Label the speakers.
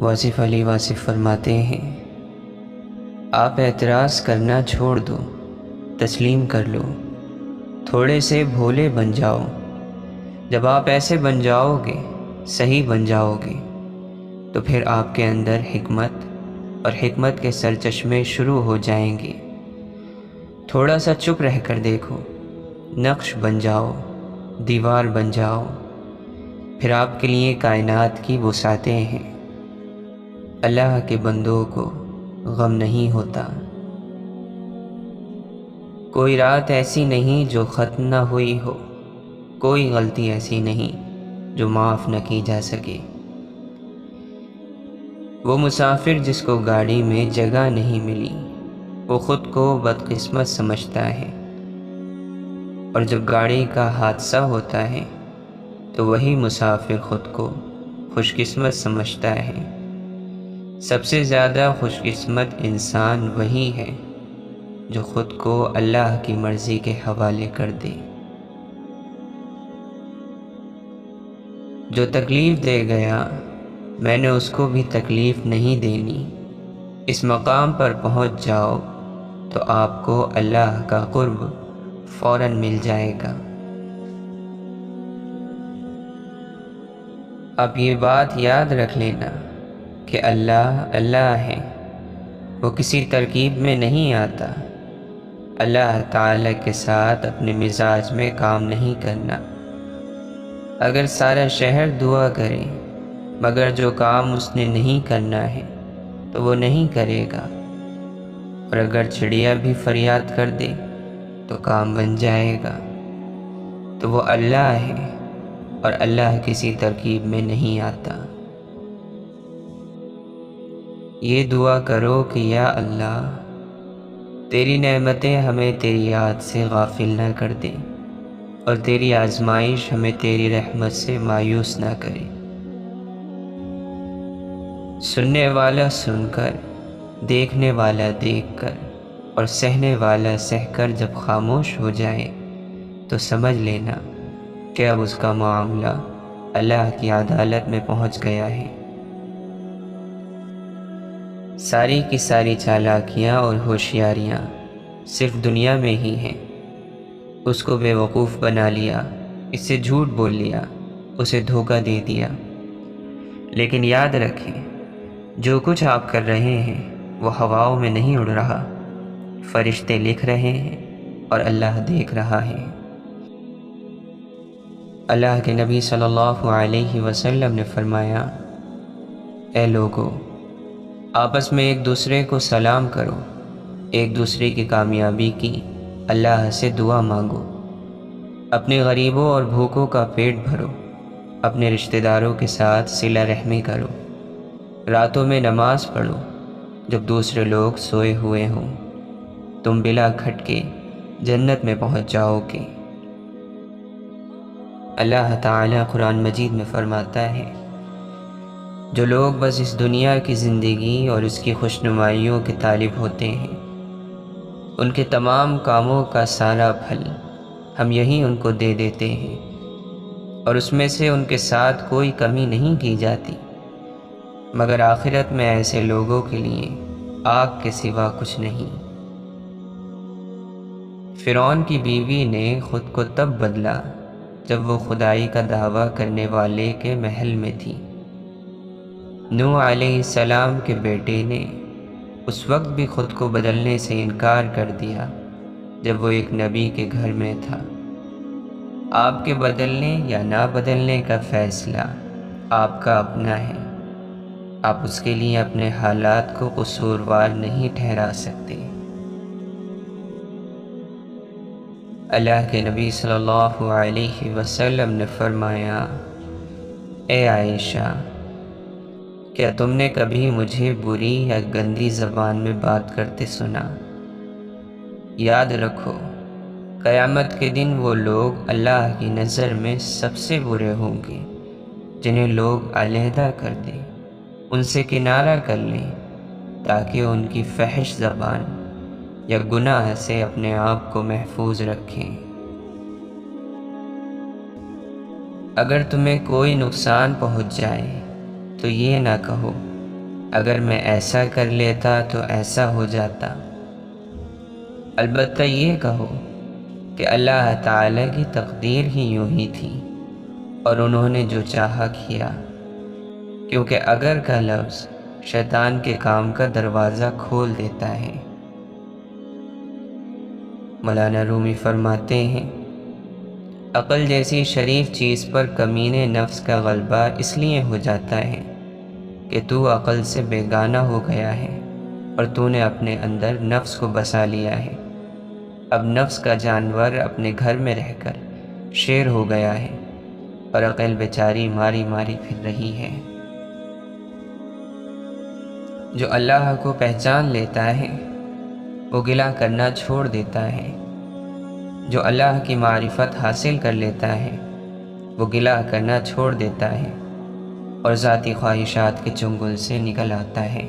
Speaker 1: واصف علی واصف فرماتے ہیں، آپ اعتراض کرنا چھوڑ دو، تسلیم کر لو، تھوڑے سے بھولے بن جاؤ۔ جب آپ ایسے بن جاؤ گے، صحیح بن جاؤ گے، تو پھر آپ کے اندر حکمت اور حکمت کے سرچشمے شروع ہو جائیں گے۔ تھوڑا سا چپ رہ کر دیکھو، نقش بن جاؤ، دیوار بن جاؤ، پھر آپ کے لیے کائنات کی وسعتیں ہیں۔ اللہ کے بندوں کو غم نہیں ہوتا۔ کوئی رات ایسی نہیں جو ختم نہ ہوئی ہو، کوئی غلطی ایسی نہیں جو معاف نہ کی جا سکے۔ وہ مسافر جس کو گاڑی میں جگہ نہیں ملی، وہ خود کو بدقسمت سمجھتا ہے، اور جب گاڑی کا حادثہ ہوتا ہے تو وہی مسافر خود کو خوش قسمت سمجھتا ہے۔ سب سے زیادہ خوش قسمت انسان وہی ہے جو خود کو اللہ کی مرضی کے حوالے کر دے۔ جو تکلیف دے گیا میں نے اس کو بھی تکلیف نہیں دینی۔ اس مقام پر پہنچ جاؤ تو آپ کو اللہ کا قرب فوراً مل جائے گا۔ اب یہ بات یاد رکھ لینا کہ اللہ اللہ ہے، وہ کسی ترکیب میں نہیں آتا۔ اللہ تعالی کے ساتھ اپنے مزاج میں کام نہیں کرنا۔ اگر سارا شہر دعا کرے مگر جو کام اس نے نہیں کرنا ہے تو وہ نہیں کرے گا، اور اگر چڑیا بھی فریاد کر دے تو کام بن جائے گا۔ تو وہ اللہ ہے اور اللہ کسی ترکیب میں نہیں آتا۔ یہ دعا کرو کہ یا اللہ، تیری نعمتیں ہمیں تیری یاد سے غافل نہ کر دیں، اور تیری آزمائش ہمیں تیری رحمت سے مایوس نہ کرے۔ سننے والا سن کر، دیکھنے والا دیکھ کر، اور سہنے والا سہ کر جب خاموش ہو جائے تو سمجھ لینا کہ اب اس کا معاملہ اللہ کی عدالت میں پہنچ گیا ہے۔ ساری کی ساری چالاکیاں اور ہوشیاریاں صرف دنیا میں ہی ہیں۔ اس کو بے وقوف بنا لیا، اس سے جھوٹ بول لیا، اسے دھوکہ دے دیا۔ لیکن یاد رکھیں، جو کچھ آپ کر رہے ہیں وہ ہواؤں میں نہیں اڑ رہا، فرشتے لکھ رہے ہیں اور اللہ دیکھ رہا ہے۔ اللہ کے نبی صلی اللہ علیہ وسلم نے فرمایا، اے لوگو، آپس میں ایک دوسرے کو سلام کرو، ایک دوسرے کی کامیابی کی اللہ سے دعا مانگو، اپنے غریبوں اور بھوکوں کا پیٹ بھرو، اپنے رشتہ داروں کے ساتھ صلہ رحمی کرو، راتوں میں نماز پڑھو جب دوسرے لوگ سوئے ہوئے ہوں، تم بلا کھٹکے جنت میں پہنچ جاؤ گے۔ اللہ تعالیٰ قرآن مجید میں فرماتا ہے، جو لوگ بس اس دنیا کی زندگی اور اس کی خوشنمائیوں کے طالب ہوتے ہیں، ان کے تمام کاموں کا سارا پھل ہم یہیں ان کو دے دیتے ہیں، اور اس میں سے ان کے ساتھ کوئی کمی نہیں کی جاتی، مگر آخرت میں ایسے لوگوں کے لیے آگ کے سوا کچھ نہیں۔ فرعون کی بیوی نے خود کو تب بدلا جب وہ خدائی کا دعویٰ کرنے والے کے محل میں تھی۔ نوح علیہ السلام کے بیٹے نے اس وقت بھی خود کو بدلنے سے انکار کر دیا جب وہ ایک نبی کے گھر میں تھا۔ آپ کے بدلنے یا نہ بدلنے کا فیصلہ آپ کا اپنا ہے۔ آپ اس کے لیے اپنے حالات کو قصوروار نہیں ٹھہرا سکتے۔ اللہ کے نبی صلی اللہ علیہ وسلم نے فرمایا، اے عائشہ، کیا تم نے کبھی مجھے بری یا گندی زبان میں بات کرتے سنا؟ یاد رکھو، قیامت کے دن وہ لوگ اللہ کی نظر میں سب سے برے ہوں گے جنہیں لوگ علیحدہ کر دیں، ان سے کنارہ کر لیں، تاکہ ان کی فحش زبان یا گناہ سے اپنے آپ کو محفوظ رکھیں۔ اگر تمہیں کوئی نقصان پہنچ جائے تو یہ نہ کہو اگر میں ایسا کر لیتا تو ایسا ہو جاتا۔ البتہ یہ کہو کہ اللہ تعالیٰ کی تقدیر ہی یوں ہی تھی اور انہوں نے جو چاہا کیا، کیونکہ اگر کا لفظ شیطان کے کام کا دروازہ کھول دیتا ہے۔ مولانا رومی فرماتے ہیں، عقل جیسی شریف چیز پر کمینے نفس کا غلبہ اس لیے ہو جاتا ہے کہ تو عقل سے بیگانہ ہو گیا ہے اور تو نے اپنے اندر نفس کو بسا لیا ہے۔ اب نفس کا جانور اپنے گھر میں رہ کر شیر ہو گیا ہے اور عقل بیچاری ماری ماری پھر رہی ہے۔ جو اللہ کو پہچان لیتا ہے وہ گلہ کرنا چھوڑ دیتا ہے، جو اللہ کی معرفت حاصل کر لیتا ہے وہ گلہ کرنا چھوڑ دیتا ہے اور ذاتی خواہشات کے چنگل سے نکل آتا ہے۔